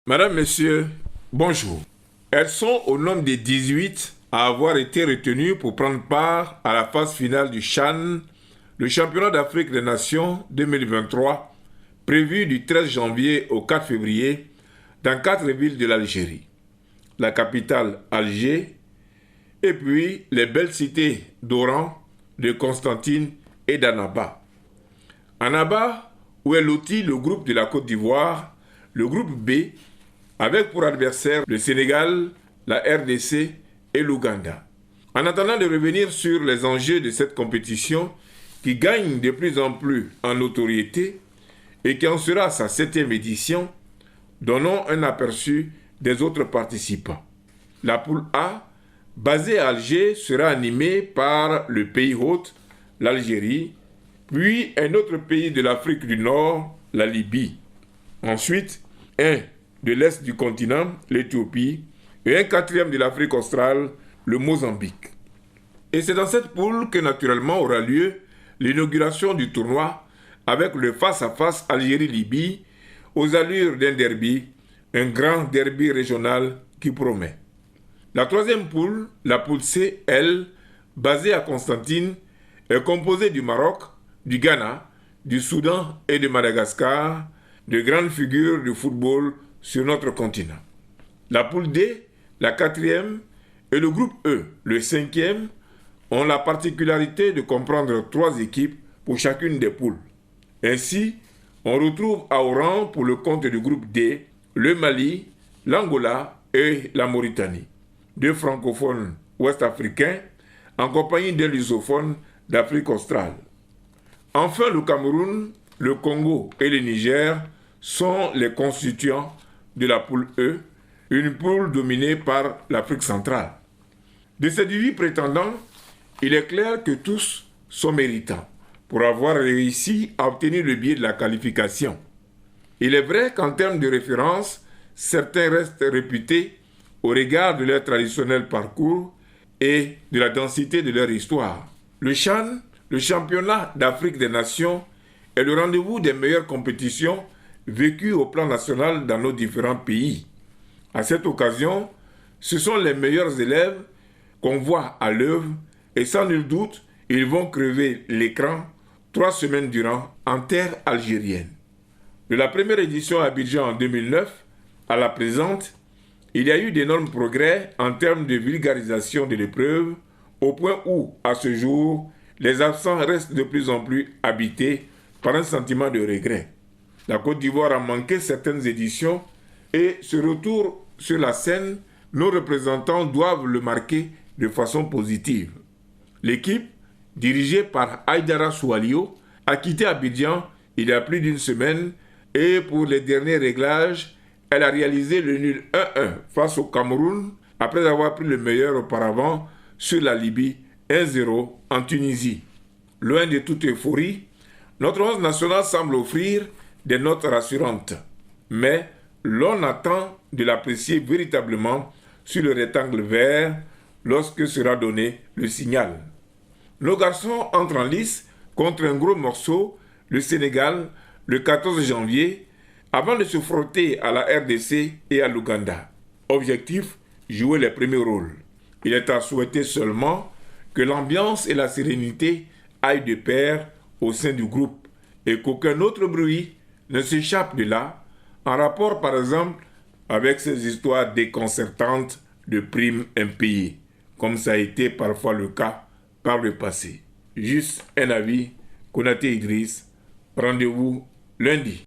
Madame, Messieurs, bonjour. Elles sont au nombre des 18 à avoir été retenues pour prendre part à la phase finale du CHAN, le championnat d'Afrique des Nations 2023, prévu du 13 janvier au 4 février dans 4 villes de l'Algérie. La capitale Alger, et puis les belles cités d'Oran, de Constantine et d'Annaba. Annaba, où est loti le groupe de la Côte d'Ivoire, le groupe B, avec pour adversaires le Sénégal, la RDC et l'Ouganda. En attendant de revenir sur les enjeux de cette compétition qui gagne de plus en plus en notoriété et qui en sera sa 7e édition, donnons un aperçu des autres participants. La poule A, basée à Alger, sera animée par le pays hôte, l'Algérie, puis un autre pays de l'Afrique du Nord, la Libye. Ensuite, un de l'Est du continent, l'Éthiopie, et un 4e de l'Afrique australe, le Mozambique. Et c'est dans cette poule que naturellement aura lieu l'inauguration du tournoi avec le face-à-face Algérie-Libye aux allures d'un derby, un grand derby régional qui promet. La 3e poule, la poule C, elle, basée à Constantine, est composée du Maroc, du Ghana, du Soudan et de Madagascar, de grandes figures du football sur notre continent. La poule D, la 4e, et le groupe E, le 5e, ont la particularité de comprendre 3 équipes pour chacune des poules. Ainsi, on retrouve à Oran pour le compte du groupe D, le Mali, l'Angola et la Mauritanie. 2 francophones ouest-africains en compagnie d'un lusophone d'Afrique australe. Enfin, le Cameroun, le Congo et le Niger sont les constituants de la poule E, une poule dominée par l'Afrique centrale. De ces 18 prétendants, il est clair que tous sont méritants pour avoir réussi à obtenir le billet de la qualification. Il est vrai qu'en termes de référence, certains restent réputés au regard de leur traditionnel parcours et de la densité de leur histoire. Le CHAN, le championnat d'Afrique des Nations, est le rendez-vous des meilleures compétitions vécues au plan national dans nos différents pays. À cette occasion, ce sont les meilleurs élèves qu'on voit à l'œuvre et sans nul doute, ils vont crever l'écran 3 semaines durant en terre algérienne. De la première édition à Abidjan en 2009 à la présente, il y a eu d'énormes progrès en termes de vulgarisation de l'épreuve, au point où, à ce jour, les absents restent de plus en plus habités par un sentiment de regret. La Côte d'Ivoire a manqué certaines éditions et ce retour sur la scène, nos représentants doivent le marquer de façon positive. L'équipe, dirigée par Aïdara Soualio, a quitté Abidjan il y a plus d'une semaine et pour les derniers réglages, elle a réalisé le nul 1-1 face au Cameroun après avoir pris le meilleur auparavant sur la Libye 1-0 en Tunisie. Loin de toute euphorie, notre 11 national semble offrir des notes rassurantes, mais l'on attend de l'apprécier véritablement sur le rectangle vert lorsque sera donné le signal. Nos garçons entrent en lice contre un gros morceau, le Sénégal, le 14 janvier, avant de se frotter à la RDC et à l'Ouganda. Objectif, jouer les premiers rôles. Il est à souhaiter seulement que l'ambiance et la sérénité aillent de pair au sein du groupe et qu'aucun autre bruit ne s'échappe de là, en rapport par exemple avec ces histoires déconcertantes de primes impayées, comme ça a été parfois le cas par le passé. Juste un avis, Konaté Idriss, rendez-vous lundi.